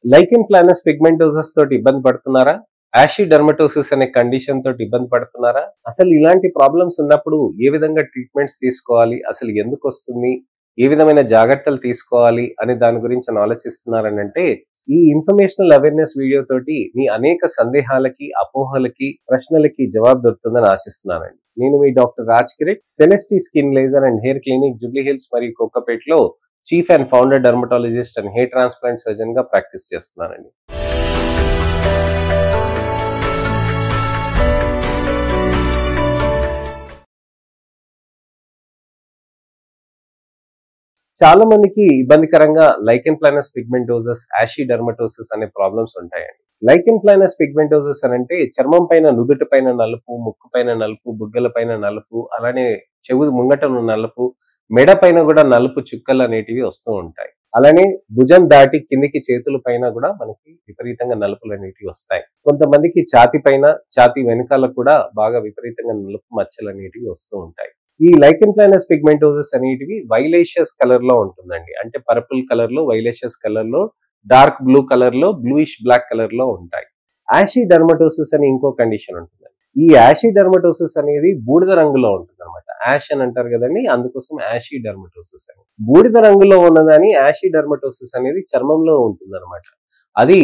Lichen planus pigmentosus తోటి ఇబ్బంది పడుతున్నారా? యాషీ డెర్మటోసిస్ అనే కండిషన్ తోటి ఇబ్బంది పడుతున్నారా? అసలు ఇలాంటి ప్రాబ్లమ్స్ ఉన్నప్పుడు ఏ విధంగా ట్రీట్మెంట్స్ తీసుకోవాలి? అసలు ఎందుకు వస్తుంది? ఏ విధమైన జాగ్రత్తలు తీసుకోవాలి అనే దాని గురించి ఆలోచిస్తున్నారని అంటే, ఈ ఇన్ఫర్మేషనల్ అవేర్నెస్ వీడియో తోటి మీ అనేక సందేహాలకి, అపోహలకి, ప్రశ్నలకి జవాబు దొరుకుతుందని ఆశిస్తున్నానండి. నేను మీ doctor Raj Kiret, Celestee skin laser and hair clinic Jubilee Hills మరియు కోకాపేట్లో chief and founder dermatologist and hair transplant surgeon గా ప్రాక్టీస్ చేస్తున్నానండి. చాలా మందికి ఇబ్బందికరంగా lichen planus pigmentosus, ashy dermatosis అనే ప్రాబ్లమ్స్ ఉంటాయండి. లైకెన్ ప్లానస్ పిగ్మెంటోసస్ అని అంటే చర్మం పైన, నుదుటి పైన నలుపు, ముక్కు పైన నలుపు, బుగ్గల పైన నలుపు, అలానే చెవు ముంగటను నలుపు, మెడ పైన కూడా నలుపు చుక్కలు అనేటివి వస్తూ ఉంటాయి. అలానే భుజం దాటి కిందికి చేతుల పైన కూడా మనకి విపరీతంగా నలుపులు అనేటివి వస్తాయి. కొంతమందికి ఛాతి పైన, ఛాతి వెనకాల కూడా బాగా విపరీతంగా నలుపు మచ్చలు అనేటివి వస్తూ ఉంటాయి. ఈ లైకెన్ ప్లానస్ పిగ్మెంటోసస్ అనేటివి వైలేషియస్ కలర్ లో ఉంటుందండి. అంటే పర్పుల్ కలర్ లో, వైలేషియస్ కలర్ లో, డార్క్ బ్లూ కలర్ లో, బ్లూయిష్ బ్లాక్ కలర్ లో ఉంటాయి. యాషీ డెర్మటోసిస్ అని ఇంకో కండిషన్ ఉంటుందండి. ఈ యాషీ డెర్మటోసిస్ అనేది బూడిద రంగులో ఉంటుంది అనమాట. యాష్ అని అంటారు కదండి, అందుకోసం యాషీ డెర్మటోసిస్ అని. బూడిద రంగులో ఉన్నదని యాషీ డెర్మటోసిస్ అనేది చర్మంలో ఉంటుంది అనమాట. అది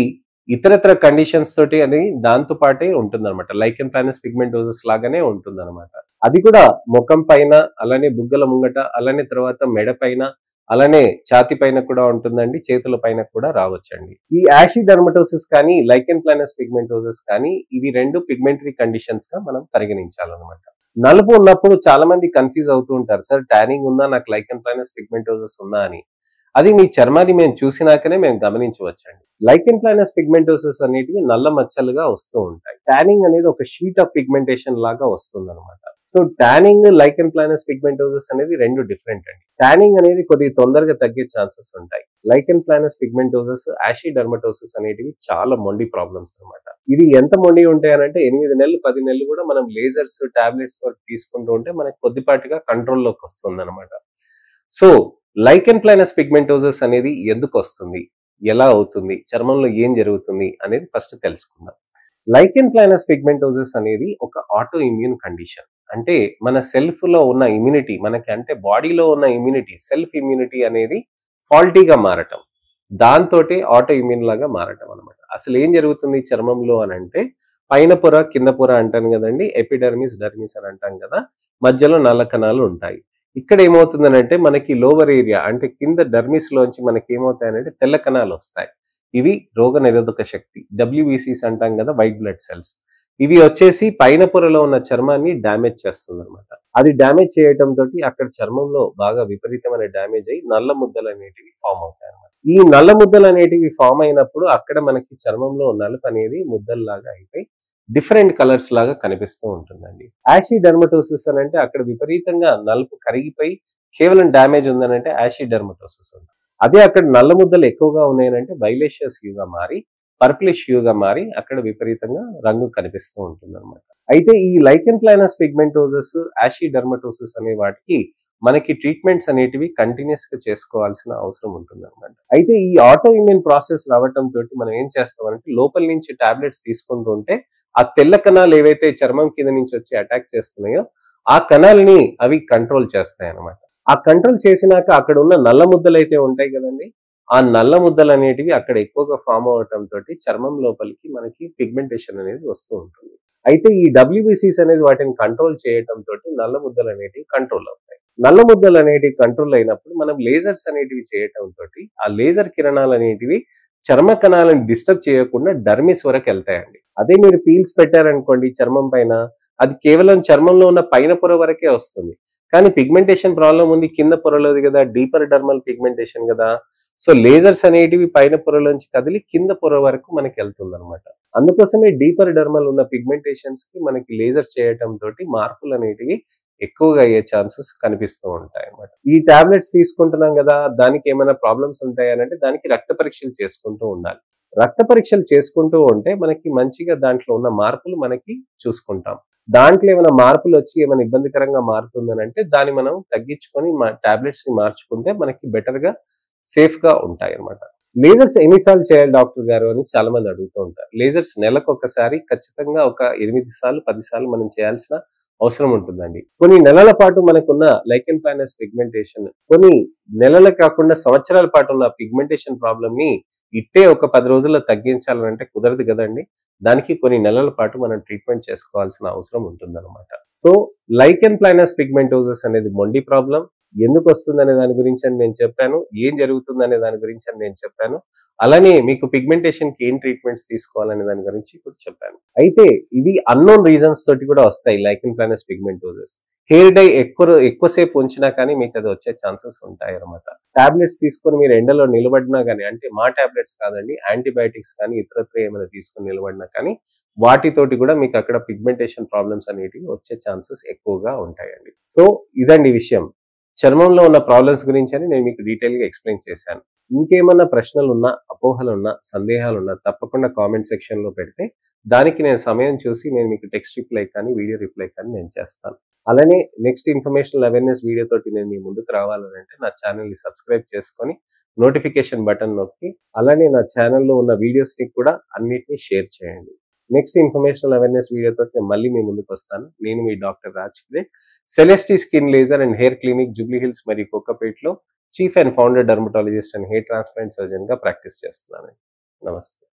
ఇతరత్ర కండిషన్స్ తోటి అని దాంతో పాటే ఉంటుంది అనమాట. లైకెన్ ప్లానస్ పిగ్మెంటోసస్ లాగానే ఉంటుంది అనమాట. అది కూడా ముఖం పైన, అలానే బుగ్గల ముంగట, అలానే తర్వాత మెడ పైన, అలానే ఛాతి పైన కూడా ఉంటుందండి. చేతుల పైన కూడా రావచ్చండి. ఈ యాషీ డెర్మటోసిస్ కానీ, లైకెన్ ప్లానస్ పిగ్మెంటోసస్ కానీ, ఇవి రెండు పిగ్మెంటరీ కండిషన్స్ గా మనం పరిగణించాలన్నమాట. నలుపు ఉన్నప్పుడు చాలా మంది కన్ఫ్యూజ్ అవుతూ ఉంటారు. సార్ టానింగ్ ఉందా, నాకు లైకెన్ ప్లానస్ పిగ్మెంటోసస్ ఉందా అని. అది మీ చర్మాన్ని మేము చూసినాకనే మేము గమనించవచ్చండి. లైకెన్ ప్లానస్ పిగ్మెంటోసస్ అనేటివి నల్ల మచ్చలుగా వస్తూ ఉంటాయి. టానింగ్ అనేది ఒక షీట్ ఆఫ్ పిగ్మెంటేషన్ లాగా వస్తుంది అనమాట. So tanning, lichen planus pigmentosus అనేది రెండు డిఫరెంట్ అండి. టానింగ్ అనేది కొద్దిగా తొందరగా తగ్గే ఛాన్సెస్ ఉంటాయి. Lichen planus pigmentosus, ashy dermatosis అనేటివి చాలా మొండి ప్రాబ్లమ్స్ అనమాట. ఇవి ఎంత మొండి ఉంటాయనంటే 8 నెలలు, 10 నెలలు కూడా మనం లేజర్స్, టాబ్లెట్స్ వరకు తీసుకుంటూ ఉంటే మనకి కొద్దిపాటిగా కంట్రోల్లోకి వస్తుంది అనమాట. సో లైకెన్ ప్లానస్ పిగ్మెంటోసస్ అనేది ఎందుకు వస్తుంది, ఎలా అవుతుంది, చర్మంలో ఏం జరుగుతుంది అనేది ఫస్ట్ తెలుసుకుందాం. లైకెన్ ప్లానస్ పిగ్మెంటోసస్ అనేది ఒక ఆటో ఇమ్యూన్ కండిషన్. అంటే మన సెల్ఫ్ లో ఉన్న ఇమ్యూనిటీ, మనకి అంటే బాడీలో ఉన్న ఇమ్యూనిటీ, సెల్ఫ్ ఇమ్యూనిటీ అనేది ఫాల్టీగా మారటం, దాంతోటే ఆటో ఇమ్యూన్ లాగా మారటం అనమాట. అసలు ఏం జరుగుతుంది చర్మంలో అని అంటే, పైన పొర, కింద పొర అంటాను కదండి, ఎపిడర్మిస్, డర్మిస్ అని అంటాం కదా, మధ్యలో నల్ల కణాలు ఉంటాయి. ఇక్కడ ఏమవుతుందనంటే మనకి లోవర్ ఏరియా అంటే కింద డర్మిస్ లోంచి మనకి ఏమవుతాయనంటే తెల్ల కణాలు వస్తాయి. ఇవి రోగ నిరోధక శక్తి, WBCs అంటాం కదా, వైట్ బ్లడ్ సెల్స్. ఇవి వచ్చేసి పైన పొరలో ఉన్న చర్మాన్ని డ్యామేజ్ చేస్తుంది అనమాట. అది డ్యామేజ్ చేయటం తోటి అక్కడ చర్మంలో బాగా విపరీతమైన డ్యామేజ్ అయ్యి నల్ల ముద్దలు అనేటివి ఫామ్ అవుతాయి అనమాట. ఈ నల్ల ముద్దలు అనేటివి ఫామ్ అయినప్పుడు అక్కడ మనకి చర్మంలో నలుపు అనేది ముద్దల్లాగా అయిపోయి డిఫరెంట్ కలర్స్ లాగా కనిపిస్తూ ఉంటుందండి. యాషీ డెర్మటోసిస్ అని అంటే అక్కడ విపరీతంగా నలుపు కరిగిపోయి కేవలం డ్యామేజ్ ఉందనంటే యాషీ డెర్మటోసిస్ ఉంది. అదే అక్కడ నల్ల ముద్దలు ఎక్కువగా ఉన్నాయనంటే వైలేషియస్ హ్యూగా మారి, పర్పులిష్ హ్యూగా మారి అక్కడ విపరీతంగా రంగు కనిపిస్తూ ఉంటుంది అనమాట. అయితే ఈ lichen planus pigmentosus, ashy dermatosis అనే వాటికి మనకి ట్రీట్మెంట్స్ అనేటివి కంటిన్యూస్ గా చేసుకోవాల్సిన అవసరం ఉంటుంది అనమాట. అయితే ఈ ఆటో ఇమ్యూన్ ప్రాసెస్ రావటం తోటి మనం ఏం చేస్తామంటే లోపల నుంచి టాబ్లెట్స్ తీసుకుంటూ ఉంటే ఆ తెల్ల కణాలు ఏవైతే చర్మం కింద నుంచి వచ్చి అటాక్ చేస్తున్నాయో ఆ కణాలని అవి కంట్రోల్ చేస్తాయి అనమాట. ఆ కంట్రోల్ చేసినాక అక్కడ ఉన్న నల్ల ముద్దలు అయితే ఉంటాయి కదండి, ఆ నల్ల ముద్దలు అనేటివి అక్కడ ఎక్కువగా ఫామ్ అవటం తోటి చర్మం లోపలికి మనకి పిగ్మెంటేషన్ అనేది వస్తూ ఉంటుంది. అయితే ఈ WBCs అనేది వాటిని కంట్రోల్ చేయటం తోటి నల్ల ముద్దలు అనేటివి కంట్రోల్ అవుతాయి. నల్ల ముద్దలు అనేటివి కంట్రోల్ అయినప్పుడు మనం లేజర్స్ అనేటివి చేయటం తోటి ఆ లేజర్ కిరణాలు అనేటివి చర్మ కణాలను డిస్టర్బ్ చేయకుండా డర్మిస్ వరకు వెళ్తాయండి. అదే మీరు పీల్స్ పెట్టారనుకోండి చర్మం పైన, అది కేవలం చర్మంలో ఉన్న పైన పొర వరకే వస్తుంది. కానీ పిగ్మెంటేషన్ ప్రాబ్లం ఉంది కింద పొరలోది కదా, డీపర్ డర్మల్ పిగ్మెంటేషన్ కదా. సో లేజర్స్ అనేటివి పైన పొరలోంచి కదిలి కింద పొర వరకు మనకి వెళ్తుంది అనమాట. అందుకోసమే డీపర్ డర్మల్ ఉన్న పిగ్మెంటేషన్స్ కి మనకి లేజర్ చేయటం తోటి మార్పులు అనేటివి ఎక్కువగా అయ్యే ఛాన్సెస్ కనిపిస్తూ ఉంటాయి అన్నమాట. ఈ టాబ్లెట్స్ తీసుకుంటున్నాం కదా, దానికి ఏమైనా ప్రాబ్లమ్స్ ఉంటాయనంటే దానికి రక్త పరీక్షలు చేసుకుంటూ ఉండాలి. రక్త పరీక్షలు చేసుకుంటూ ఉంటే మనకి మంచిగా దాంట్లో ఉన్న మార్పులు మనకి చూసుకుంటాం. దాంట్లో ఏమైనా మార్పులు వచ్చి ఏమైనా ఇబ్బందికరంగా మారుతుందని అంటే దాన్ని మనం తగ్గించుకొని టాబ్లెట్స్ ని మార్చుకుంటే మనకి బెటర్ గా, సేఫ్ గా ఉంటాయి అన్నమాట. లేజర్స్ ఎన్నిసార్లు చేయాలి డాక్టర్ గారు అని చాలా మంది అడుగుతూ ఉంటారు. లేజర్స్ నెలకు ఒకసారి ఖచ్చితంగా ఒక 8 సార్లు 10 సార్లు మనం చేయాల్సిన అవసరం ఉంటుందండి. కొన్ని నెలల పాటు మనకున్న లైకెన్ ప్లానస్ పిగ్మెంటేషన్, కొన్ని నెలలు కాకుండా సంవత్సరాల పాటు ఉన్న పిగ్మెంటేషన్ ప్రాబ్లమ్ ని ఇట్టే ఒక 10 రోజుల్లో తగ్గించాలంటే కుదరదు కదండి. దానికి కొన్ని నెలల పాటు మనం ట్రీట్మెంట్ చేసుకోవాల్సిన అవసరం ఉంటుందన్నమాట. సో లైకెన్ ప్లానస్ పిగ్మెంటోసస్ అనేది మొండి ప్రాబ్లం. ఎందుకు వస్తుందనే దాని గురించి అని నేను చెప్పాను. ఏం జరుగుతుందనే దాని గురించి అని నేను చెప్పాను. అలానే మీకు పిగ్మెంటేషన్ కి ఏం ట్రీట్మెంట్స్ తీసుకోవాలనే దాని గురించి కూడా చెప్పాను. అయితే ఇది అన్నోన్ రీజన్స్ తోటి కూడా వస్తాయి lichen planus pigmentosus. Hair dye ఎక్కువసేపు ఉంచినా కానీ మీకు అది వచ్చే ఛాన్సెస్ ఉంటాయి అన్నమాట. టాబ్లెట్స్ తీసుకొని మీరు ఎండలో నిలబడినా కానీ, అంటే మా టాబ్లెట్స్ కాదండి, యాంటీబయాటిక్స్ కానీ ఇతరత్ర ఏమైనా తీసుకొని నిలబడినా కానీ వాటితోటి కూడా మీకు అక్కడ పిగ్మెంటేషన్ ప్రాబ్లమ్స్ అనేటివి వచ్చే ఛాన్సెస్ ఎక్కువగా ఉంటాయండి. సో ఇదండి విషయం. చర్మంలో ఉన్న ప్రాబ్లమ్స్ గురించి అని నేను మీకు డీటెయిల్ గా ఎక్స్ప్లెయిన్ చేశాను. ఇంకేమన్నా ప్రశ్నలున్నా, అపోహలున్నా, సందేహాలున్నా తప్పకుండా కామెంట్ సెక్షన్ లో పెడితే దానికి నేను సమయం చూసి నేను మీకు టెక్స్ట్ రిప్లై కానీ, వీడియో రిప్లై కానీ నేను చేస్తాను. అలానే నెక్స్ట్ ఇన్ఫర్మేషనల్ అవేర్నెస్ వీడియో తోటి నేను మీ ముందుకు రావాలంటే నా ఛానల్ ని సబ్స్క్రైబ్ చేసుకొని నోటిఫికేషన్ బటన్ నొక్కి, అలానే నా ఛానల్లో ఉన్న వీడియోస్ ని కూడా అన్నిటిని షేర్ చేయండి. నెక్స్ట్ ఇన్ఫర్మేషనల్ అవేర్నెస్ వీడియో తోటి నేను మళ్ళీ మీ ముందుకు వస్తాను. నేను మీ doctor Raj Kiret, Celestee skin laser and hair clinic, Jubilee Hills మరియు కోకాపేట్లో chief and founder dermatologist and hair transplant surgeon గా ప్రాక్టీస్ చేస్తున్నాను. నమస్తే.